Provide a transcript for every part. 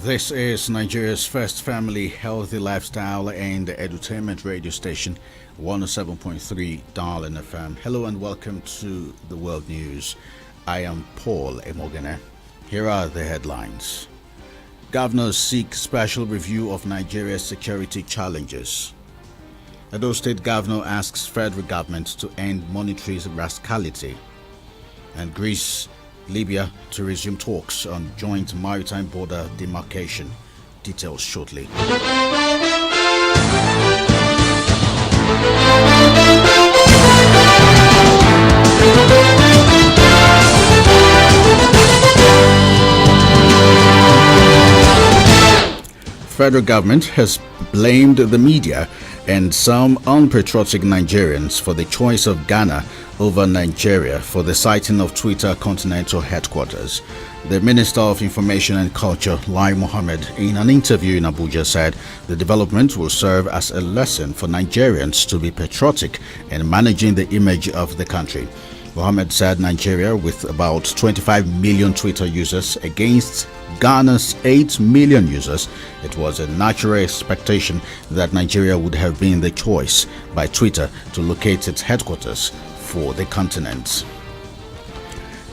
This is Nigeria's first family healthy lifestyle and edutainment radio station, 107.3 Darlin FM. Hello and welcome to the World News. I am Paul Emoghene. Here are the headlines. Governors seek special review of Nigeria's security challenges. Edo State Governor asks federal government to end monetary rascality. And Greece, Libya to resume talks on joint maritime border demarcation. Details shortly. Federal government has blamed the media and some unpatriotic Nigerians for the choice of Ghana over Nigeria for the siting of Twitter Continental Headquarters. The Minister of Information and Culture, Lai Mohammed, in an interview in Abuja said the development will serve as a lesson for Nigerians to be patriotic in managing the image of the country. Mohammed said Nigeria, with about 25 million Twitter users against Ghana's 8 million users, it was a natural expectation that Nigeria would have been the choice by Twitter to locate its headquarters for the continent.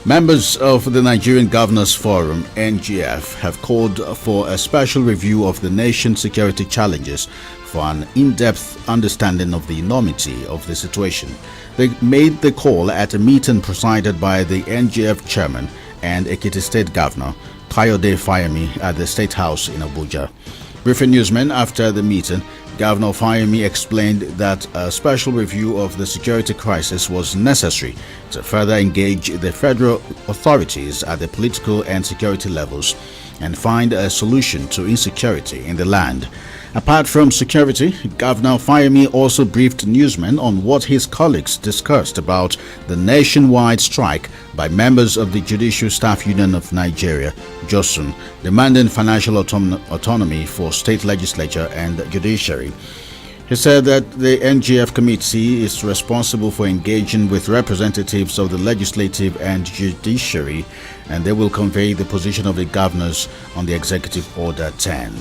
Members of the Nigerian Governors Forum, NGF, have called for a special review of the nation's security challenges for an in-depth understanding of the enormity of the situation. They made the call at a meeting presided by the NGF chairman and Ekiti State Governor Kayode Fayemi at the State House in Abuja. Briefing newsmen after the meeting, Governor Fayemi explained that a special review of the security crisis was necessary to further engage the federal authorities at the political and security levels and find a solution to insecurity in the land. Apart from security, Governor Fayemi also briefed newsmen on what his colleagues discussed about the nationwide strike by members of the Judicial Staff Union of Nigeria, JOSUN, demanding financial autonomy for state legislature and judiciary. He said that the NGF committee is responsible for engaging with representatives of the legislative and judiciary, and they will convey the position of the governors on the Executive Order 10.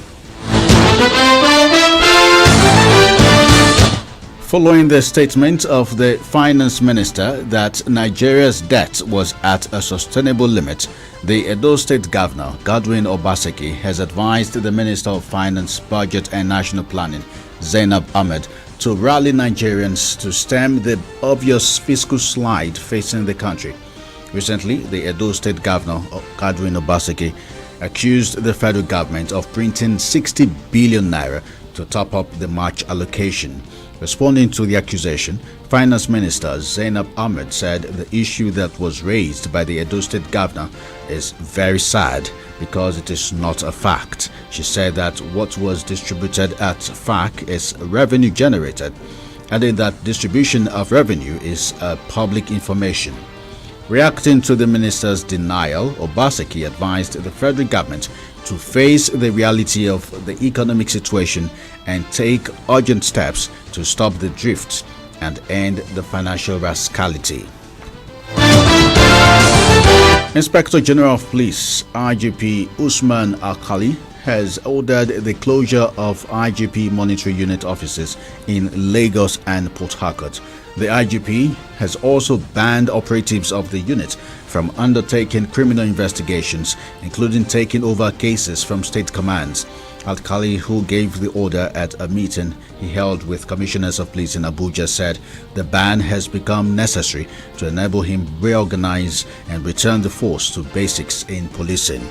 Following the statement of the finance minister that Nigeria's debt was at a sustainable limit, the Edo State Governor, Godwin Obaseki, has advised the Minister of Finance, Budget and National Planning, Zainab Ahmed, to rally Nigerians to stem the obvious fiscal slide facing the country. Recently, the Edo State Governor, Godwin Obaseki, accused the federal government of printing 60 billion naira to top up the March allocation. Responding to the accusation, Finance Minister Zainab Ahmed said the issue that was raised by the Edo State Governor is very sad because it is not a fact. She said that what was distributed at FAC is revenue generated, adding that distribution of revenue is public information. Reacting to the minister's denial, Obaseki advised the federal government to face the reality of the economic situation and take urgent steps to stop the drift and end the financial rascality. Inspector General of Police IGP Usman Alkali has ordered the closure of IGP monitoring unit offices in Lagos and Port Harcourt. The IGP has also banned operatives of the unit from undertaking criminal investigations, including taking over cases from state commands. Alkali, who gave the order at a meeting he held with commissioners of police in Abuja, said the ban has become necessary to enable him reorganize and return the force to basics in policing.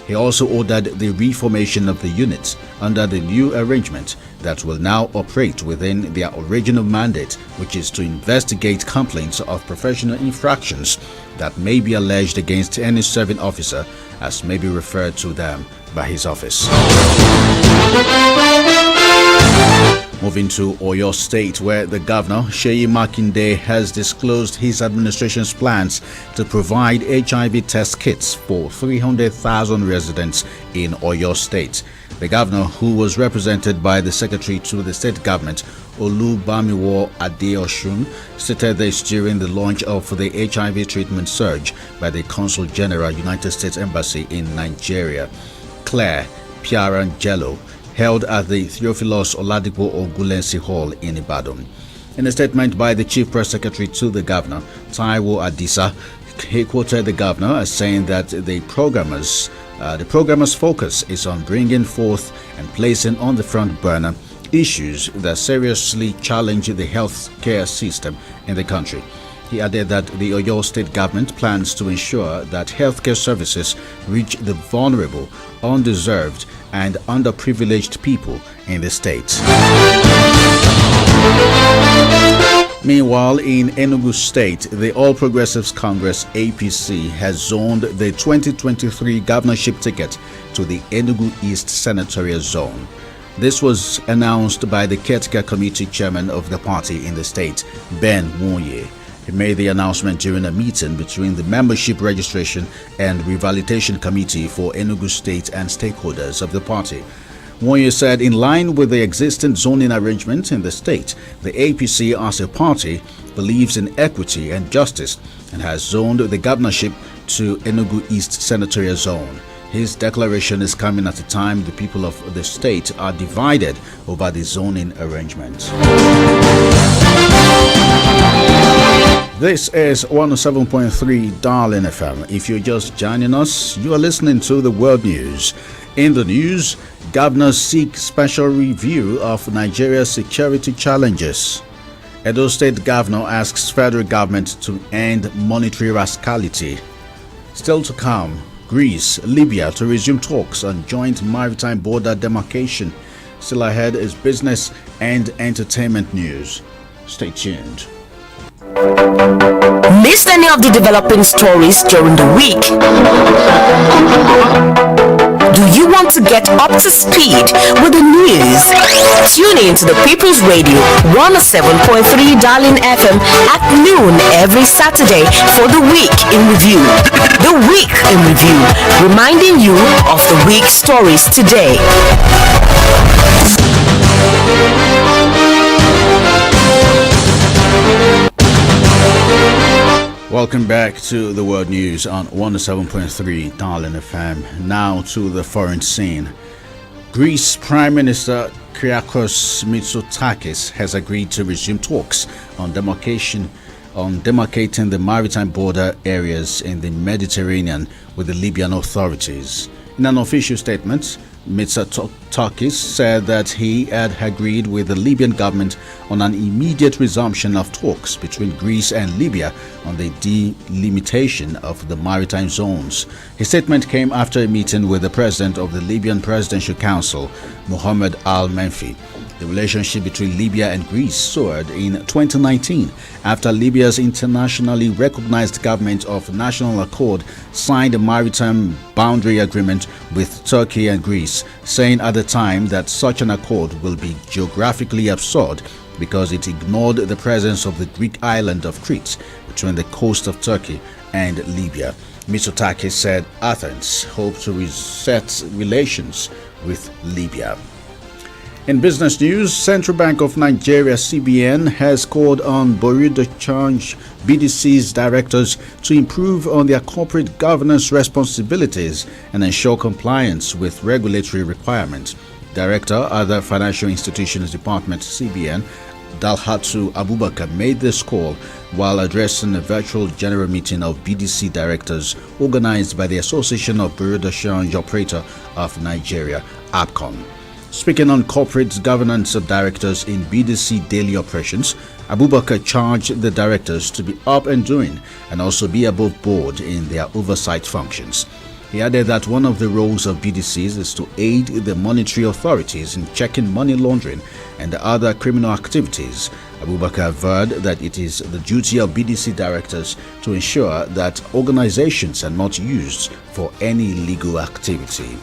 He also ordered the reformation of the units under the new arrangement that will now operate within their original mandate, which is to investigate complaints of professional infractions that may be alleged against any serving officer, as may be referred to them by his office. Moving to Oyo State, where the governor, Seyi Makinde, has disclosed his administration's plans to provide HIV test kits for 300,000 residents in Oyo State. The governor, who was represented by the secretary to the state government, Olubamiwo Adeosun, stated this during the launch of the HIV treatment surge by the Consul General, United States Embassy in Nigeria. Claire Piarangelo, held at the Theophilus Oladipo Ogunlensi Hall in Ibadan. In a statement by the Chief Press Secretary to the Governor, Taiwo Adisa, he quoted the Governor as saying that the programmer's focus is on bringing forth and placing on the front burner issues that seriously challenge the healthcare system in the country. He added that the Oyo State government plans to ensure that healthcare services reach the vulnerable, undeserved, and underprivileged people in the state. Meanwhile, in Enugu State, the All Progressives Congress (APC) has zoned the 2023 governorship ticket to the Enugu East Senatorial Zone. This was announced by the caretaker committee chairman of the party in the state, Ben Nwonye. He made the announcement during a meeting between the Membership Registration and Revitalization Committee for Enugu State and stakeholders of the party. Nwonye said in line with the existing zoning arrangement in the state, the APC as a party believes in equity and justice and has zoned the governorship to Enugu East Senatorial Zone. His declaration is coming at a time the people of the state are divided over the zoning arrangement. This is 107.3 Darling FM. If you're just joining us, you are listening to the World News. In the news, governors seek special review of Nigeria's security challenges. Edo State governor asks federal government to end monetary rascality. Still to come, Greece, Libya to resume talks on joint maritime border demarcation. Still ahead is business and entertainment news. Stay tuned. Missed any of the developing stories during the week? Do you want to get up to speed with the news? Tune in to the People's Radio 107.3 Darling FM at noon every Saturday for the Week in Review. The Week in Review, reminding you of the week's stories today. Welcome back to the World News on 107.3 Darling FM. Now to the foreign scene. Greece Prime Minister Kyriakos Mitsotakis has agreed to resume talks on demarcating the maritime border areas in the Mediterranean with the Libyan authorities. In an official statement, Mitsotakis said that he had agreed with the Libyan government on an immediate resumption of talks between Greece and Libya on the delimitation of the maritime zones. His statement came after a meeting with the president of the Libyan Presidential Council, Mohammed Al-Menfi. The relationship between Libya and Greece soared in 2019 after Libya's internationally recognized government of national accord signed a maritime boundary agreement with Turkey and Greece, saying at the time that such an accord will be geographically absurd because it ignored the presence of the Greek island of Crete between the coast of Turkey and Libya. Mitsotakis said Athens hoped to reset relations with Libya. In business news, Central Bank of Nigeria (CBN) has called on Bureau de Change (BDC's) directors to improve on their corporate governance responsibilities and ensure compliance with regulatory requirements. Director at the Financial Institutions Department (CBN), Dalhatu Abubakar, made this call while addressing a virtual general meeting of BDC directors organized by the Association of Bureau de Change Operator of Nigeria (ABCON). Speaking on corporate governance of directors in BDC daily operations, Abubakar charged the directors to be up and doing and also be above board in their oversight functions. He added that one of the roles of BDCs is to aid the monetary authorities in checking money laundering and other criminal activities. Abubakar averred that it is the duty of BDC directors to ensure that organizations are not used for any illegal activity.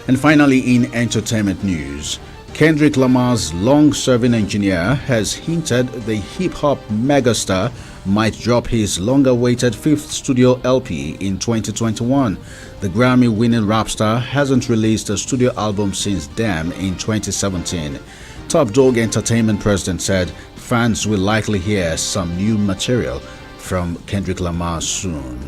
And finally, in entertainment news, Kendrick Lamar's long-serving engineer has hinted the hip-hop megastar might drop his long-awaited fifth studio LP in 2021. The Grammy-winning rap star hasn't released a studio album since Damn in 2017. Top Dog Entertainment president said fans will likely hear some new material from Kendrick Lamar soon.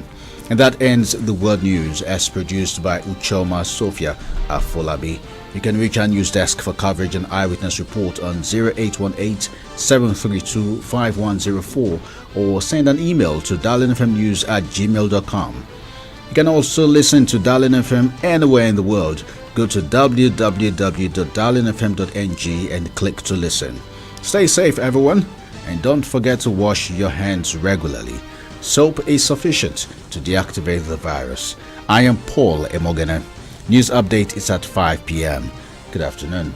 And that ends the World News as produced by Uchoma Sophia Afolabi. You can reach our news desk for coverage and eyewitness report on 0818-732-5104 or send an email to darlingfmnews@gmail.com. You can also listen to Darling FM anywhere in the world. Go to www.darlingfm.ng and click to listen. Stay safe, everyone, and don't forget to wash your hands regularly. Soap is sufficient to deactivate the virus. I am Paul Emoghene. News update is at 5 p.m. Good afternoon.